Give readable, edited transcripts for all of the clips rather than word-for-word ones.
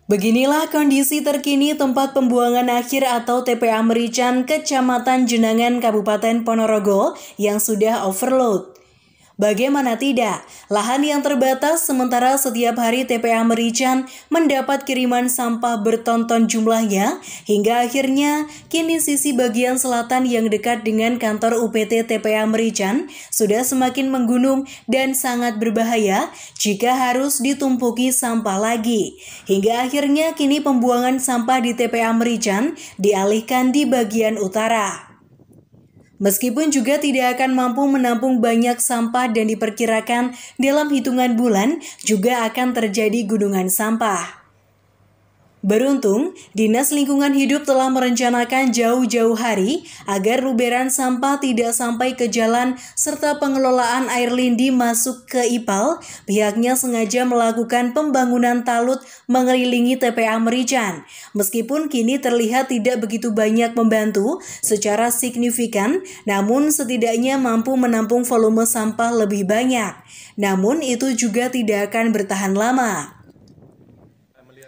Beginilah kondisi terkini tempat pembuangan akhir atau TPA Merican, Kecamatan Jenangan, Kabupaten Ponorogo yang sudah overload. Bagaimana tidak, lahan yang terbatas sementara setiap hari TPA Merican mendapat kiriman sampah bertonton jumlahnya hingga akhirnya kini sisi bagian selatan yang dekat dengan kantor UPT TPA Merican sudah semakin menggunung dan sangat berbahaya jika harus ditumpuki sampah lagi. Hingga akhirnya kini pembuangan sampah di TPA Merican dialihkan di bagian utara. Meskipun juga tidak akan mampu menampung banyak sampah dan diperkirakan dalam hitungan bulan juga akan terjadi gunungan sampah. Beruntung, Dinas Lingkungan Hidup telah merencanakan jauh-jauh hari agar luberan sampah tidak sampai ke jalan serta pengelolaan air lindi masuk ke IPAL. Pihaknya sengaja melakukan pembangunan talut mengelilingi TPA Merican. Meskipun kini terlihat tidak begitu banyak membantu secara signifikan, namun setidaknya mampu menampung volume sampah lebih banyak. Namun itu juga tidak akan bertahan lama.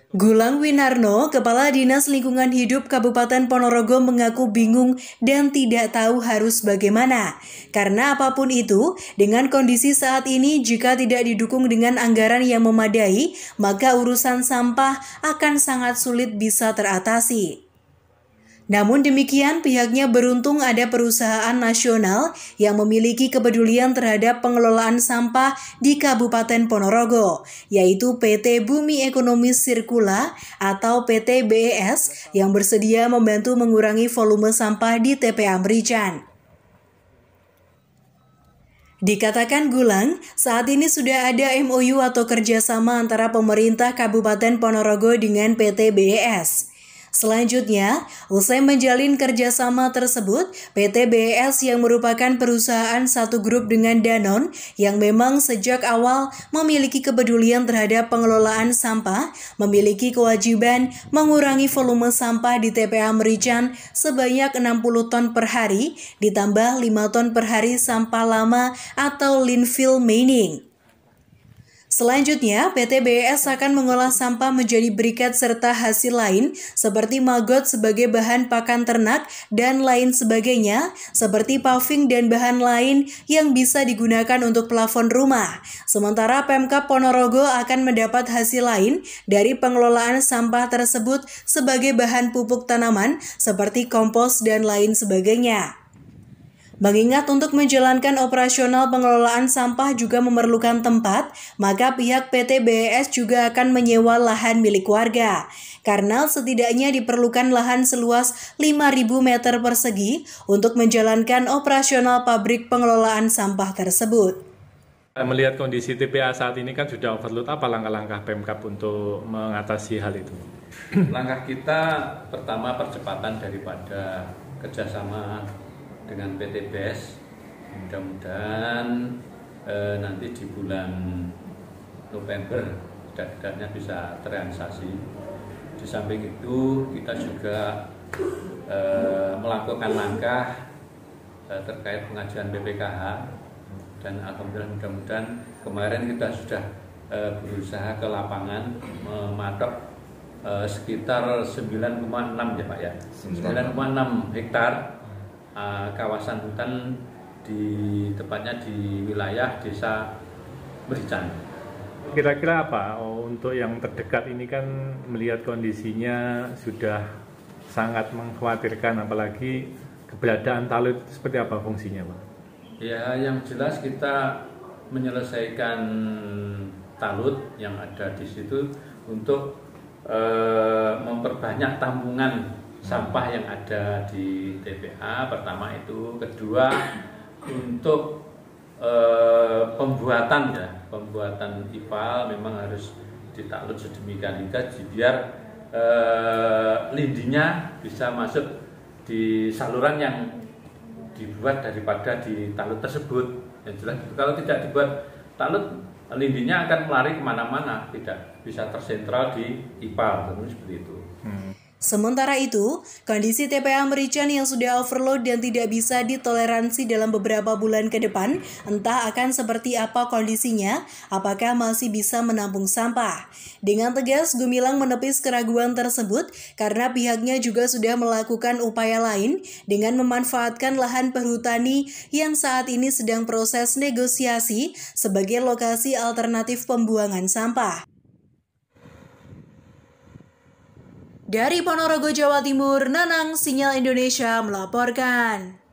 Gulang Winarno, Kepala Dinas Lingkungan Hidup Kabupaten Ponorogo mengaku bingung dan tidak tahu harus bagaimana. Karena apapun itu, dengan kondisi saat ini jika tidak didukung dengan anggaran yang memadai, maka urusan sampah akan sangat sulit bisa teratasi. Namun demikian, pihaknya beruntung ada perusahaan nasional yang memiliki kepedulian terhadap pengelolaan sampah di Kabupaten Ponorogo, yaitu PT Bumi Ekonomi Sirkula atau PT BES yang bersedia membantu mengurangi volume sampah di TPA Merican. Dikatakan Gulang, saat ini sudah ada MOU atau kerjasama antara pemerintah Kabupaten Ponorogo dengan PT BES. Selanjutnya, usai menjalin kerjasama tersebut, PT BES yang merupakan perusahaan satu grup dengan Danone yang memang sejak awal memiliki kepedulian terhadap pengelolaan sampah, memiliki kewajiban mengurangi volume sampah di TPA Merican sebanyak 60 ton per hari, ditambah 5 ton per hari sampah lama atau landfill mining. Selanjutnya, PT BES akan mengolah sampah menjadi briket serta hasil lain seperti maggot sebagai bahan pakan ternak dan lain sebagainya, seperti paving dan bahan lain yang bisa digunakan untuk plafon rumah. Sementara Pemkab Ponorogo akan mendapat hasil lain dari pengelolaan sampah tersebut sebagai bahan pupuk tanaman seperti kompos dan lain sebagainya. Mengingat untuk menjalankan operasional pengelolaan sampah juga memerlukan tempat, maka pihak PT BES juga akan menyewa lahan milik warga. Karena setidaknya diperlukan lahan seluas 5.000 meter persegi untuk menjalankan operasional pabrik pengelolaan sampah tersebut. Melihat kondisi TPA saat ini kan sudah overload, apa langkah-langkah Pemkab untuk mengatasi hal itu? Langkah kita pertama percepatan daripada kerjasama dengan PT BES, mudah-mudahan nanti di bulan November tidak-tidaknya bisa terrealisasi. Di samping itu kita juga melakukan langkah terkait pengajuan BPKH dan alhamdulillah mudah-mudahan kemarin kita sudah berusaha ke lapangan mematok sekitar 9,6 ya Pak ya, 9,6 hektar kawasan hutan tepatnya di wilayah Desa Merican. Kira-kira apa untuk yang terdekat ini kan melihat kondisinya sudah sangat mengkhawatirkan, apalagi keberadaan talut seperti apa fungsinya Pak? Ya, yang jelas kita menyelesaikan talut yang ada di situ untuk memperbanyak tampungan sampah yang ada di TPA. Pertama itu, kedua untuk pembuatan IPAL memang harus ditalut sedemikian rupa biar lindinya bisa masuk di saluran yang dibuat daripada di talut tersebut. Yang jelas kalau tidak dibuat talut, lindinya akan melari kemana-mana, tidak bisa tersentral di IPAL, seperti itu. Sementara itu, kondisi TPA Merican yang sudah overload dan tidak bisa ditoleransi dalam beberapa bulan ke depan, entah akan seperti apa kondisinya, apakah masih bisa menampung sampah. Dengan tegas, Gumilang menepis keraguan tersebut karena pihaknya juga sudah melakukan upaya lain dengan memanfaatkan lahan perhutani yang saat ini sedang proses negosiasi sebagai lokasi alternatif pembuangan sampah. Dari Ponorogo, Jawa Timur, Nanang Sinyal Indonesia melaporkan.